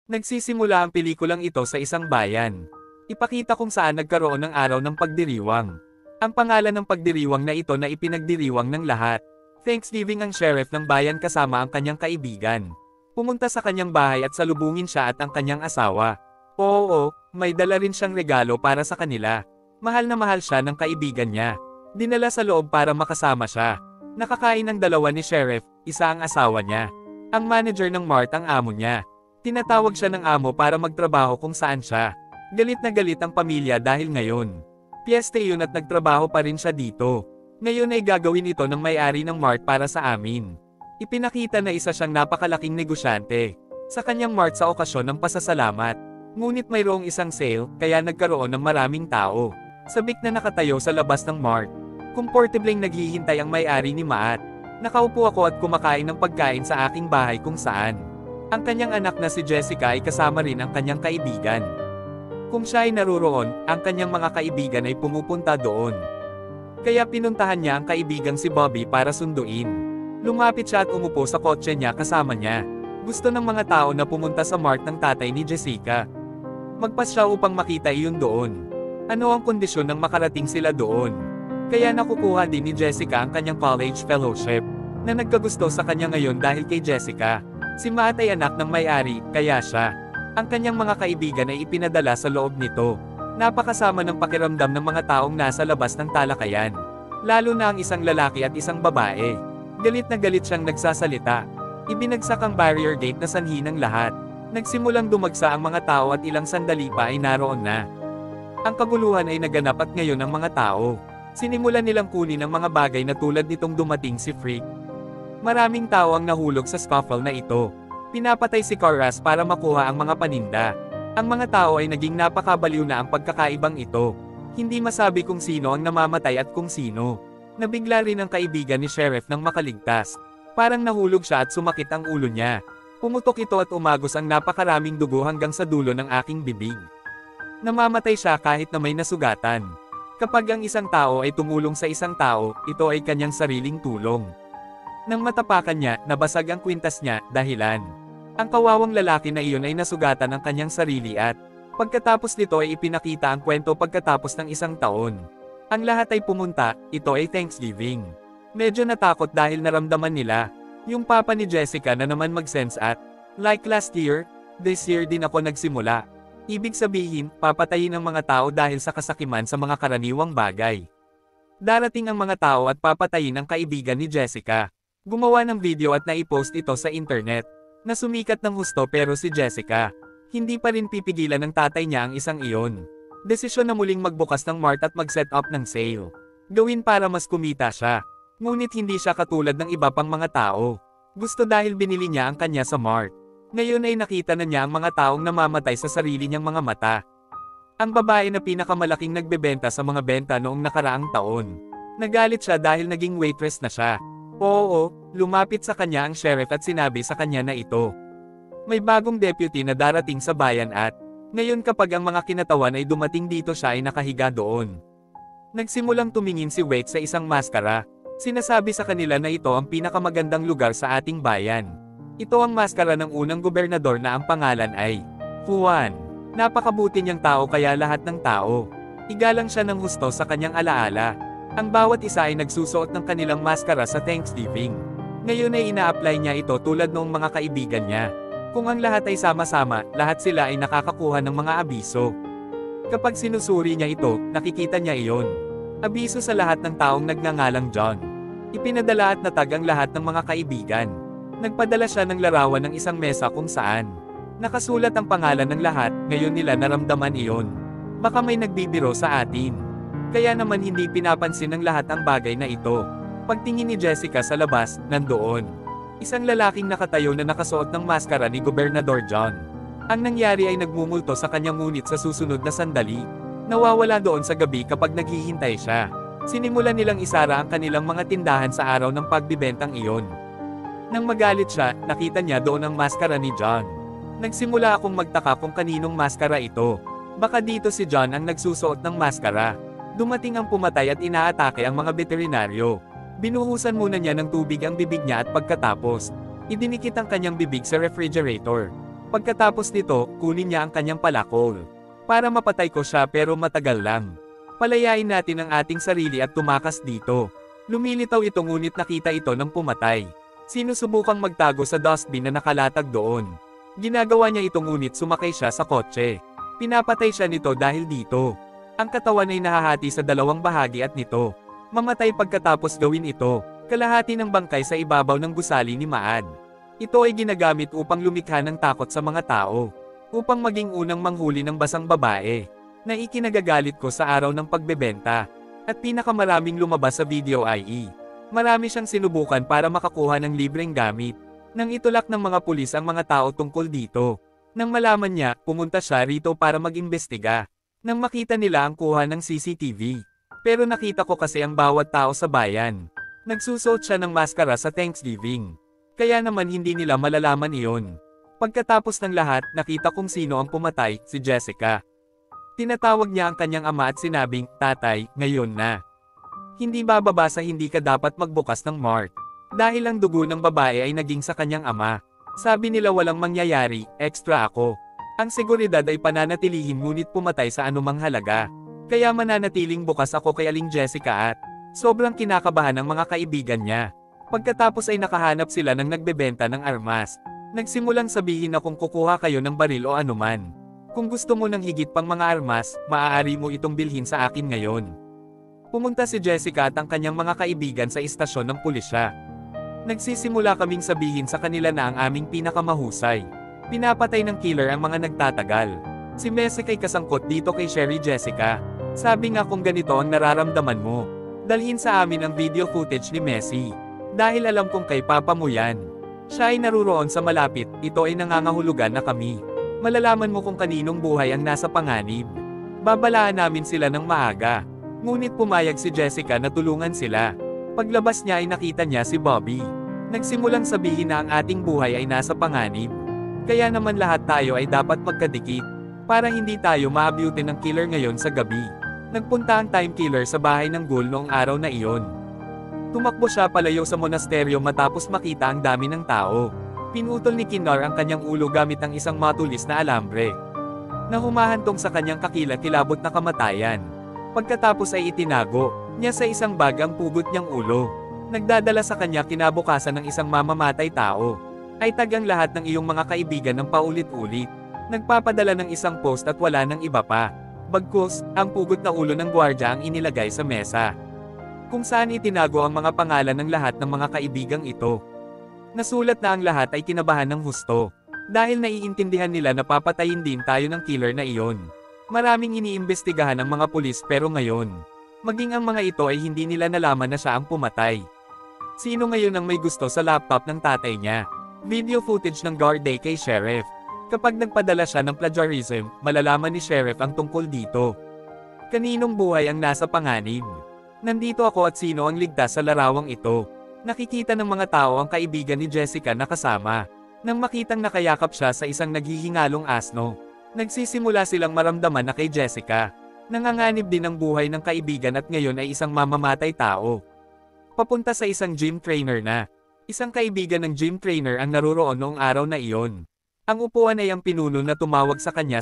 Nagsisimula ang pelikulang ito sa isang bayan. Ipakita kung saan nagkaroon ng araw ng pagdiriwang. Ang pangalan ng pagdiriwang na ito na ipinagdiriwang ng lahat. Thanksgiving ang sheriff ng bayan kasama ang kanyang kaibigan. Pumunta sa kanyang bahay at salubungin siya at ang kanyang asawa. Oo, may dala rin siyang regalo para sa kanila. Mahal na mahal siya ng kaibigan niya. Dinala sa loob para makasama siya. Nakakain ang dalawa ni sheriff, isa ang asawa niya. Ang manager ng mart ang amo niya. Tinatawag siya ng amo para magtrabaho kung saan siya. Galit na galit ang pamilya dahil ngayon. Piyeste yun at nagtrabaho pa rin siya dito. Ngayon ay gagawin ito ng may-ari ng mart para sa amin. Ipinakita na isa siyang napakalaking negosyante. Sa kanyang mart sa okasyon ng pasasalamat. Ngunit mayroong isang sale, kaya nagkaroon ng maraming tao. Sabik na nakatayo sa labas ng mart. Komportableng naghihintay ang may-ari ni Maat. Nakaupo ako at kumakain ng pagkain sa aking bahay kung saan. Ang kanyang anak na si Jessica ay kasama rin ang kanyang kaibigan. Kung siya ay naruroon, ang kanyang mga kaibigan ay pumupunta doon. Kaya pinuntahan niya ang kaibigang si Bobby para sunduin. Lumapit siya at umupo sa kotse niya kasama niya. Gusto ng mga tao na pumunta sa mart ng tatay ni Jessica. Magpas siya upang makita iyon doon. Ano ang kondisyon nang makarating sila doon? Kaya nakukuha din ni Jessica ang kanyang college fellowship, na nagkagusto sa kanya ngayon dahil kay Jessica. Si Matt ay anak ng may-ari, kaya siya. Ang kanyang mga kaibigan ay ipinadala sa loob nito. Napakasama ng pakiramdam ng mga taong nasa labas ng talakayan. Lalo na ang isang lalaki at isang babae. Galit na galit siyang nagsasalita. Ibinagsak ang barrier gate na sanhi ng lahat. Nagsimulang dumagsa ang mga tao at ilang sandali pa ay naroon na. Ang kaguluhan ay naganap at ngayon ang mga tao. Sinimulan nilang kunin ang mga bagay na tulad nitong dumating si Freak. Maraming tao ang nahulog sa scuffle na ito. Pinapatay si Carras para makuha ang mga paninda. Ang mga tao ay naging napakabaliw na ang pagkakaibang ito. Hindi masabi kung sino ang namamatay at kung sino. Nabigla rin ang kaibigan ni Sheriff nang makaligtas. Parang nahulog siya at sumakit ang ulo niya. Pumutok ito at umagos ang napakaraming dugo hanggang sa dulo ng aking bibig. Namamatay siya kahit na may nasugatan. Kapag ang isang tao ay tumulong sa isang tao, ito ay kanyang sariling tulong. Nang matapakan niya, nabasag ang kwintas niya, dahilan. Ang kawawang lalaki na iyon ay nasugatan ang kanyang sarili at, pagkatapos nito ay ipinakita ang kwento pagkatapos ng isang taon. Ang lahat ay pumunta, ito ay Thanksgiving. Medyo natakot dahil naramdaman nila, yung papa ni Jessica na naman mag-sense at, like last year, this year din ako nagsimula. Ibig sabihin, papatayin ang mga tao dahil sa kasakiman sa mga karaniwang bagay. Darating ang mga tao at papatayin ang kaibigan ni Jessica. Gumawa ng video at naipost ito sa internet. Nasumikat ng husto pero si Jessica, hindi pa rin pipigilan ng tatay niya ang isang iyon. Desisyon na muling magbukas ng mart at mag-set up ng sale. Gawin para mas kumita siya. Ngunit hindi siya katulad ng iba pang mga tao. Gusto dahil binili niya ang kanya sa mart. Ngayon ay nakita na niya ang mga taong namamatay sa sarili niyang mga mata. Ang babae na pinakamalaking nagbebenta sa mga benta noong nakaraang taon. Nagalit siya dahil naging waitress na siya. Oo, lumapit sa kanya ang sheriff at sinabi sa kanya na ito. May bagong deputy na darating sa bayan at, ngayon kapag ang mga kinatawan ay dumating dito siya ay nakahiga doon. Nagsimulang tumingin si Wade sa isang maskara. Sinasabi sa kanila na ito ang pinakamagandang lugar sa ating bayan. Ito ang maskara ng unang gobernador na ang pangalan ay Juan. Napakabuti niyang tao kaya lahat ng tao. Igalang siya ng husto sa kanyang alaala. Ang bawat isa ay nagsusuot ng kanilang maskara sa Thanksgiving. Ngayon ay ina-apply niya ito tulad noong mga kaibigan niya. Kung ang lahat ay sama-sama, lahat sila ay nakakakuha ng mga abiso. Kapag sinusuri niya ito, nakikita niya iyon. Abiso sa lahat ng taong nagngangalang John. Ipinadala at natag ang lahat ng mga kaibigan. Nagpadala siya ng larawan ng isang mesa kung saan nakasulat ang pangalan ng lahat, ngayon nila naramdaman iyon. Baka may nagbibiro sa atin. Kaya naman hindi pinapansin ng lahat ang bagay na ito. Pagtingin ni Jessica sa labas, nandoon. Isang lalaking nakatayo na nakasuot ng maskara ni Gobernador John. Ang nangyari ay nagmumulto sa kanyang ngunit sa susunod na sandali. Nawawala doon sa gabi kapag naghihintay siya. Sinimulan nilang isara ang kanilang mga tindahan sa araw ng pagbibentang iyon. Nang magalit siya, nakita niya doon ang maskara ni John. Nagsimula akong magtaka kung kaninong maskara ito. Baka dito si John ang nagsusuot ng maskara. Dumating ang pumatay at inaatake ang mga veterinaryo. Binuhusan muna niya ng tubig ang bibig niya at pagkatapos, idinikit ang kanyang bibig sa refrigerator. Pagkatapos nito, kunin niya ang kanyang palakol. Para mapatay ko siya pero matagal lang. Palayain natin ang ating sarili at tumakas dito. Lumilitaw ito ngunit nakita ito ng pumatay. Sinusubukang magtago sa dustbin na nakalatag doon. Ginagawa niya ito ngunit sumakay siya sa kotse. Pinapatay siya nito dahil dito. Ang katawan ay nahahati sa dalawang bahagi at nito mamatay pagkatapos gawin ito. Kalahati ng bangkay sa ibabaw ng gusali ni Maad. Ito ay ginagamit upang lumikha ng takot sa mga tao. Upang maging unang manghuli ng basang babae na ikinagagalit ko sa araw ng pagbebenta. At pinakamaraming lumabas sa video IE. Marami siyang sinubukan para makakuha ng libreng gamit. Nang itulak ng mga pulis ang mga tao tungkol dito. Nang malaman niya, pumunta siya rito para mag-imbestiga. Nang makita nila ang kuha ng CCTV. Pero nakita ko kasi ang bawat tao sa bayan. Nagsusuot siya ng maskara sa Thanksgiving. Kaya naman hindi nila malalaman iyon. Pagkatapos ng lahat, nakita kong sino ang pumatay, si Jessica. Tinatawag niya ang kanyang ama at sinabing, "Tatay, ngayon na. Hindi bababa sa hindi ka dapat magbukas ng mart." Dahil ang dugo ng babae ay naging sa kanyang ama. Sabi nila walang mangyayari, extra ako. Ang seguridad ay pananatilihin ngunit pumatay sa anumang halaga. Kaya mananatiling bukas ako kay Aling Jessica at sobrang kinakabahan ng mga kaibigan niya. Pagkatapos ay nakahanap sila ng nagbebenta ng armas. Nagsimulang sabihin na kung kukuha kayo ng baril o anuman. Kung gusto mo ng higit pang mga armas, maaari mo itong bilhin sa akin ngayon. Pumunta si Jessica at ang kanyang mga kaibigan sa istasyon ng pulisya. Nagsisimula kaming sabihin sa kanila na ang aming pinakamahusay. Pinapatay ng killer ang mga nagtatagal. Si Messi kay kasangkot dito kay Sherry Jessica. Sabi nga kung ganito ang nararamdaman mo, dalhin sa amin ang video footage ni Messi. Dahil alam kong kay Papa mo yan. Siya ay naruroon sa malapit, ito ay nangangahulugan na kami. Malalaman mo kung kaninong buhay ang nasa panganib. Babalaan namin sila ng maaga. Ngunit pumayag si Jessica na tulungan sila. Paglabas niya ay nakita niya si Bobby. Nagsimulang sabihin na ang ating buhay ay nasa panganib. Kaya naman lahat tayo ay dapat magkadikit. Para hindi tayo maabutin ng killer ngayon sa gabi. Nagpunta ang time killer sa bahay ng ghoul noong araw na iyon. Tumakbo siya palayo sa monasteryo matapos makita ang dami ng tao. Pinutol ni Kinar ang kanyang ulo gamit ang isang matulis na alambre. Na humahantong sa kanyang kakilakilabot na kamatayan. Pagkatapos ay itinago niya sa isang bag ang pugot niyang ulo. Nagdadala sa kanya kinabukasan ng isang mamamatay tao. Ay tagang lahat ng iyong mga kaibigan ng paulit-ulit. Nagpapadala ng isang post at wala ng iba pa. Bagkus, ang pugot na ulo ng gwardya ang inilagay sa mesa. Kung saan itinago ang mga pangalan ng lahat ng mga kaibigang ito. Nasulat na ang lahat ay kinabahan ng husto. Dahil naiintindihan nila na papatayin din tayo ng killer na iyon. Maraming iniimbestigahan ng mga pulis pero ngayon. Maging ang mga ito ay hindi nila nalaman na siya ang pumatay. Sino ngayon ang may gusto sa laptop ng tatay niya? Video footage ng guard day kay Sheriff. Kapag nagpadala siya ng plagiarism, malalaman ni Sheriff ang tungkol dito. Kaninong buhay ang nasa panganib? Nandito ako at sino ang ligtas sa larawang ito? Nakikita ng mga tao ang kaibigan ni Jessica na kasama. Nang makitang nakayakap siya sa isang naghihingalong asno, nagsisimula silang maramdaman na kay Jessica. Nanganganib din ang buhay ng kaibigan at ngayon ay isang mamamatay tao. Papunta sa isang gym trainer na. Isang kaibigan ng gym trainer ang naruroon noong araw na iyon. Ang upuan ay ang pinuno na tumawag sa kanya.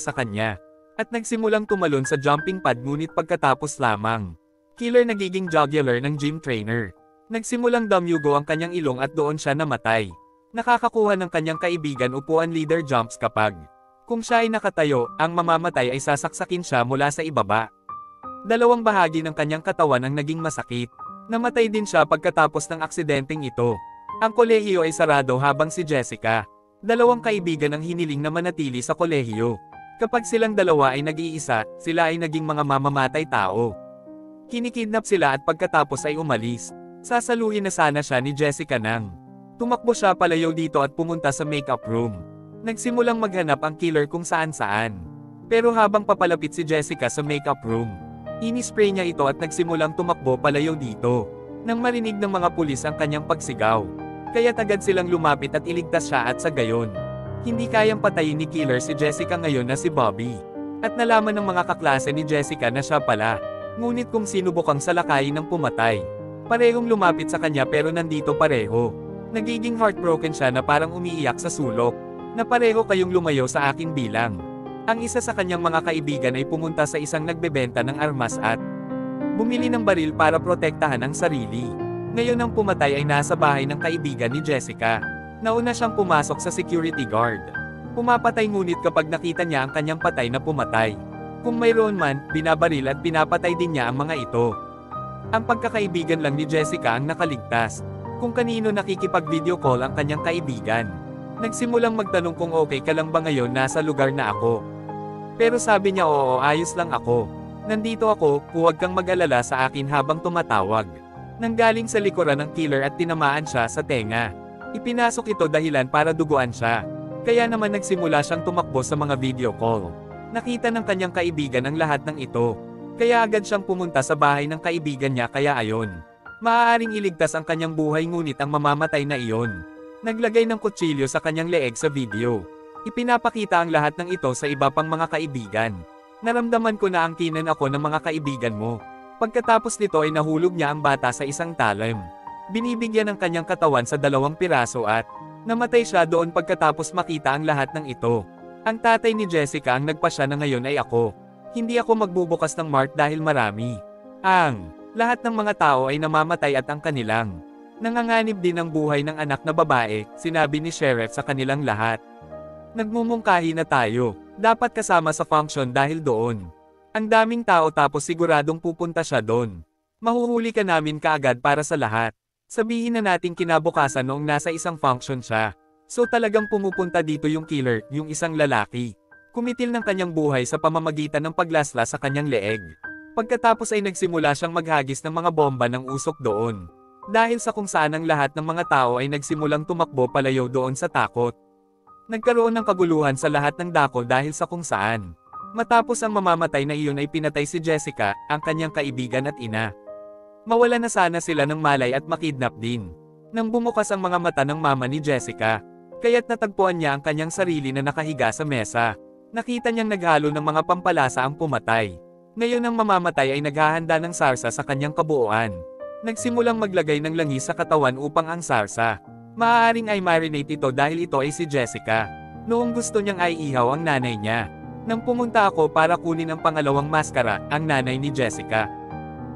At nagsimulang tumalon sa jumping pad ngunit pagkatapos lamang. Killer nagiging jugular ng gym trainer. Nagsimulang damyugo ang kanyang ilong at doon siya namatay. Nakakakuha ng kanyang kaibigan upuan leader jumps kapag kung siya ay nakatayo, ang mamamatay ay sasaksakin siya mula sa ibaba. Dalawang bahagi ng kanyang katawan ang naging masakit. Namatay din siya pagkatapos ng aksidenteng ito. Ang kolehiyo ay sarado habang si Jessica. Dalawang kaibigan ang hiniling na manatili sa kolehiyo. Kapag silang dalawa ay nag-iisa, sila ay naging mga mamamatay tao. Kinikidnap sila at pagkatapos ay umalis. Sasaluhin na sana siya ni Jessica nang tumakbo siya palayo dito at pumunta sa makeup room. Nagsimulang maghanap ang killer kung saan-saan. Pero habang papalapit si Jessica sa makeup room, inispray niya ito at nagsimulang tumakbo palayo dito. Nang marinig ng mga pulis ang kanyang pagsigaw. Kaya't agad silang lumapit at iligtas siya at sa gayon. Hindi kayang patayin ni killer si Jessica ngayon na si Bobby. At nalaman ng mga kaklase ni Jessica na siya pala. Ngunit kung sinubukang salakayin ng pumatay. Parehong lumapit sa kanya pero nandito pareho. Nagiging heartbroken siya na parang umiiyak sa sulok. na pareho kayong lumayo sa akin bilang. Ang isa sa kanyang mga kaibigan ay pumunta sa isang nagbebenta ng armas at bumili ng baril para protektahan ang sarili. Ngayon ang pumatay ay nasa bahay ng kaibigan ni Jessica. Nauna siyang pumasok sa security guard. Pumapatay ngunit kapag nakita niya ang kanyang patay na pumatay. Kung mayroon man, binabaril at pinapatay din niya ang mga ito. Ang pagkakaibigan lang ni Jessica ang nakaligtas. Kung kanino nakikipag-video call ang kanyang kaibigan. Nagsimulang magtanong kung okay ka lang ba ngayon nasa lugar na ako. Pero sabi niya oo, ayos lang ako. Nandito ako, huwag kang mag-alala sa akin habang tumatawag. Nanggaling sa likuran ng killer at tinamaan siya sa tenga. Ipinasok ito dahilan para duguan siya. Kaya naman nagsimula siyang tumakbo sa mga video call. Nakita ng kanyang kaibigan ang lahat ng ito. Kaya agad siyang pumunta sa bahay ng kaibigan niya kaya ayon. Maaaring iligtas ang kanyang buhay ngunit ang mamamatay na iyon. Naglagay ng kutsilyo sa kanyang leeg sa video. Ipinapakita ang lahat ng ito sa iba pang mga kaibigan. Naramdaman ko na ang kinan ako ng mga kaibigan mo. Pagkatapos nito ay nahulog niya ang bata sa isang talim. Binibigyan ng kanyang katawan sa 2 piraso at namatay siya doon pagkatapos makita ang lahat ng ito. Ang tatay ni Jessica ang nagpasya na ngayon ay ako. Hindi ako magbubukas ng mart dahil marami. Lahat ng mga tao ay namamatay at ang kanilang nanganganib din ang buhay ng anak na babae, sinabi ni Sheriff sa kanilang lahat. Nagmumungkahi na tayo. Dapat kasama sa function dahil doon. Ang daming tao tapos siguradong pupunta siya doon. Mahuhuli ka namin kaagad para sa lahat. Sabihin na nating kinabukasan noong nasa isang function siya. So talagang pumupunta dito yung killer, yung isang lalaki. Kumitil ng kanyang buhay sa pamamagitan ng paglasla sa kanyang leeg. Pagkatapos ay nagsimula siyang maghagis ng mga bomba ng usok doon. Dahil sa kung saan ang lahat ng mga tao ay nagsimulang tumakbo palayo doon sa takot. Nagkaroon ng kaguluhan sa lahat ng dako dahil sa kung saan. Matapos ang mamamatay na iyon ay pinatay si Jessica, ang kanyang kaibigan at ina. Mawala na sana sila ng malay at makidnap din. Nang bumukas ang mga mata ng mama ni Jessica, kaya't natagpuan niya ang kanyang sarili na nakahiga sa mesa. Nakita niyang naghalo ng mga pampalasa ang pumatay. Ngayon ang mamamatay ay naghahanda ng sarsa sa kanyang kabuuan. Nagsimulang maglagay ng langis sa katawan upang ang sarsa. Maaaring ay marinate ito dahil ito ay si Jessica. Noong gusto niyang ay ihaw ang nanay niya. Nang pumunta ako para kunin ang pangalawang maskara, ang nanay ni Jessica.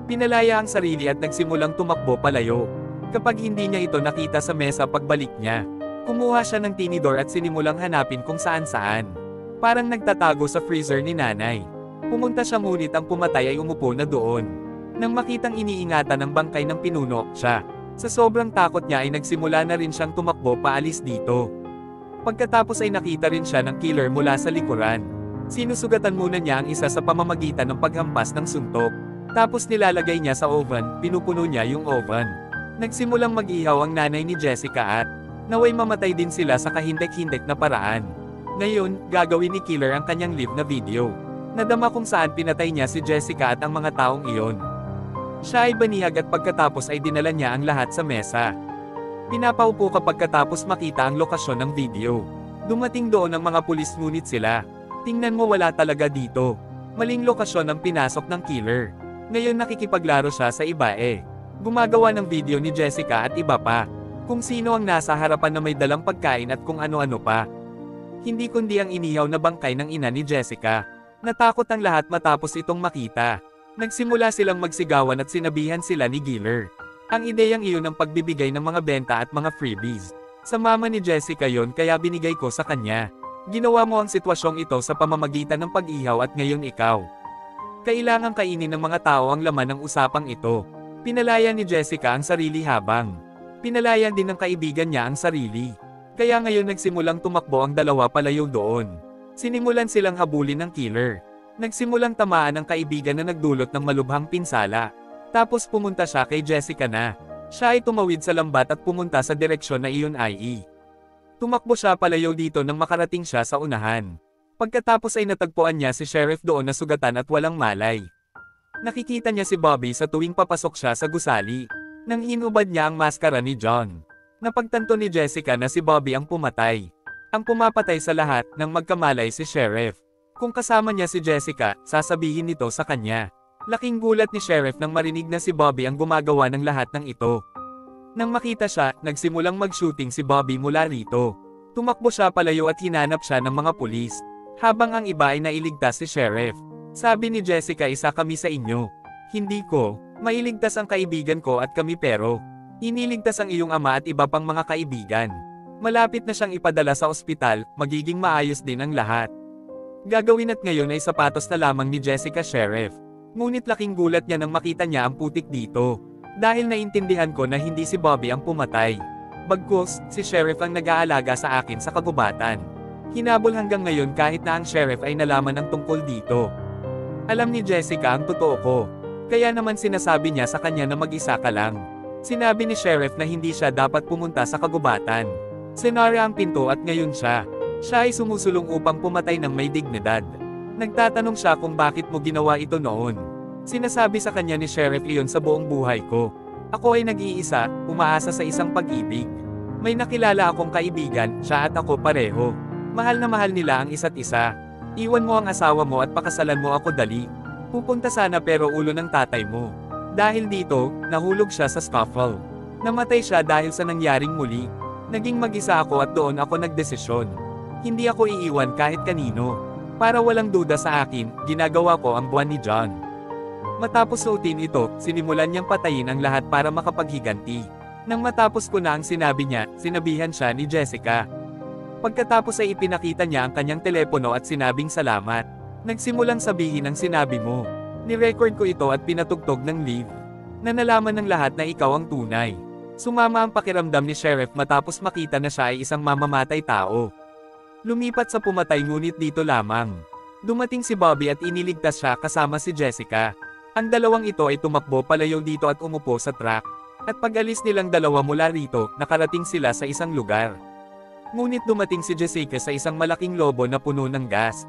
Pinalaya ang sarili at nagsimulang tumakbo palayo. Kapag hindi niya ito nakita sa mesa pagbalik niya, kumuha siya ng tinidor at sinimulang hanapin kung saan-saan. Parang nagtatago sa freezer ni nanay. Pumunta siya ngunit ang pumatay ay umupo na doon. Nang makitang iniingatan ng bangkay ng pinuno, siya. Sa sobrang takot niya ay nagsimula na rin siyang tumakbo paalis dito. Pagkatapos ay nakita rin siya ng killer mula sa likuran. Sinusugatan muna niya ang isa sa pamamagitan ng paghampas ng suntok. Tapos nilalagay niya sa oven, pinupuno niya yung oven. Nagsimulang mag-ihaw ang nanay ni Jessica at naway mamatay din sila sa kahindek-hindek na paraan. Ngayon, gagawin ni killer ang kanyang live na video. Nadama kung saan pinatay niya si Jessica at ang mga taong iyon. Siya ay banihag at pagkatapos ay dinala niya ang lahat sa mesa. Pinapaupo ka pagkatapos makita ang lokasyon ng video. Dumating doon ang mga pulis ngunit sila. Tingnan mo wala talaga dito. Maling lokasyon ang pinasok ng killer. Ngayon nakikipaglaro siya sa iba Gumagawa ng video ni Jessica at iba pa. Kung sino ang nasa harapan na may dalang pagkain at kung ano-ano pa. Hindi kundi ang inihaw na bangkay ng ina ni Jessica. Natakot ang lahat matapos itong makita. Nagsimula silang magsigawan at sinabihan sila ni Killer. Ang ideyang iyon ang pagbibigay ng mga benta at mga freebies. Sa mama ni Jessica yon kaya binigay ko sa kanya. Ginawa mo ang sitwasyong ito sa pamamagitan ng pag-ihaw at ngayon ikaw. Kailangang kainin ng mga tao ang laman ng usapang ito. Pinalaya ni Jessica ang sarili habang pinalayan din ng kaibigan niya ang sarili. Kaya ngayon nagsimulang tumakbo ang dalawa palayo doon. Sinimulan silang habulin ng killer. Nagsimulang tamaan ang kaibigan na nagdulot ng malubhang pinsala. Tapos pumunta siya kay Jessica na. Siya ay tumawid sa lambat at pumunta sa direksyon na iyon ay. Tumakbo siya palayo dito nang makarating siya sa unahan. Pagkatapos ay natagpuan niya si Sheriff doon na sugatan at walang malay. Nakikita niya si Bobby sa tuwing papasok siya sa gusali. Nang hinubad niya ang maskara ni John. Napagtanto ni Jessica na si Bobby ang pumatay. Ang pumapatay sa lahat nang magkamalay si Sheriff. Kung kasama niya si Jessica, sasabihin nito sa kanya. Laking gulat ni Sheriff nang marinig na si Bobby ang gumagawa ng lahat ng ito. Nang makita siya, nagsimulang mag-shooting si Bobby mula rito. Tumakbo siya palayo at hinanap siya ng mga pulis, habang ang iba ay nailigtas si Sheriff. Sabi ni Jessica, isa kami sa inyo. Hindi ko, mailigtas ang kaibigan ko at kami pero, iniligtas ang iyong ama at iba pang mga kaibigan. Malapit na siyang ipadala sa ospital, magiging maayos din ang lahat. Gagawin at ngayon ay sapatos na lamang ni Jessica, Sheriff. Ngunit laking gulat niya nang makita niya ang putik dito. Dahil naintindihan ko na hindi si Bobby ang pumatay. Bagkus, si Sheriff ang nag-aalaga sa akin sa kagubatan. Hinabol hanggang ngayon kahit na ang Sheriff ay nalaman ng tungkol dito. Alam ni Jessica ang totoo ko. Kaya naman sinasabi niya sa kanya na mag-isa ka lang. Sinabi ni Sheriff na hindi siya dapat pumunta sa kagubatan. Sinara ang pinto at ngayon siya ay sumusulong upang pumatay ng may dignidad. Nagtatanong siya kung bakit mo ginawa ito noon. Sinasabi sa kanya ni Sheriff, iyon sa buong buhay ko. Ako ay nag-iisa, umaasa sa isang pag-ibig. May nakilala akong kaibigan, siya at ako pareho. Mahal na mahal nila ang isa't isa. Iwan mo ang asawa mo at pakasalan mo ako dali. Pupunta sana pero ulo ng tatay mo. Dahil dito, nahulog siya sa scuffle. Namatay siya dahil sa nangyaring muli. Naging mag-isa ako at doon ako nagdesisyon. Hindi ako iiwan kahit kanino. Para walang duda sa akin, ginagawa ko ang buwan ni John. Matapos suotin ito, sinimulan niyang patayin ang lahat para makapaghiganti. Nang matapos ko na ang sinabi niya, sinabihan siya ni Jessica. Pagkatapos ay ipinakita niya ang kanyang telepono at sinabing salamat. Nagsimulang sabihin ang sinabi mo. Ni-record ko ito at pinatugtog ng live. Na nalaman ng lahat na ikaw ang tunay. Sumama ang pakiramdam ni Sheriff matapos makita na siya ay isang mamamatay tao. Lumipat sa pumatay ngunit dito lamang. Dumating si Bobby at iniligtas siya kasama si Jessica. Ang dalawang ito ay tumakbo palayo dito at umupo sa truck. At pag-alis nilang dalawa mula rito, nakarating sila sa isang lugar. Ngunit dumating si Jessica sa isang malaking lobo na puno ng gas.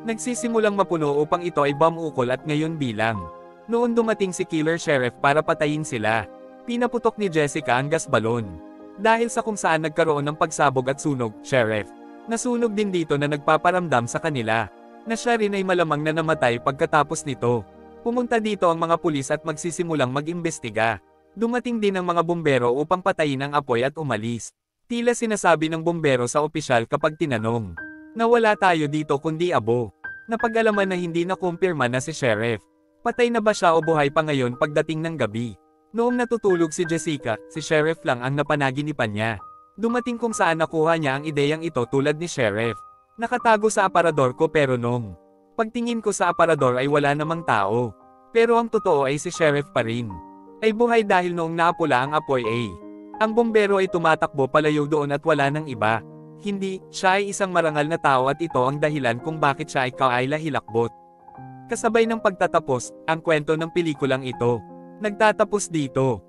Nagsisimulang mapuno upang ito ay bomb ukol at ngayon bilang. Noon dumating si Killer Sheriff para patayin sila. Pinaputok ni Jessica ang gas balon. Dahil sa kung saan nagkaroon ng pagsabog at sunog, Sheriff. Nasunog din dito na nagpaparamdam sa kanila. Na siya rin ay malamang na namatay pagkatapos nito. Pumunta dito ang mga pulis at magsisimulang mag-imbestiga. Dumating din ang mga bumbero upang patayin ang apoy at umalis. Tila sinasabi ng bumbero sa opisyal kapag tinanong. Nawala tayo dito kundi abo. Napag-alaman na hindi nakumpirma na si Sheriff. Patay na ba siya o buhay pa ngayon pagdating ng gabi? Noong natutulog si Jessica, si Sheriff lang ang napanaginipan niya. Dumating kung saan nakuha niya ang ideyang ito tulad ni Sheriff. Nakatago sa aparador ko pero nung pagtingin ko sa aparador ay wala namang tao. Pero ang totoo ay si Sheriff pa rin. Ay buhay dahil noong napula ang apoy ang bombero ay tumatakbo palayo doon at wala nang iba. Hindi, siya ay isang marangal na tao at ito ang dahilan kung bakit siya ay kaila-hilakbot. Kasabay ng pagtatapos, ang kwento ng pelikulang ito. Nagtatapos dito.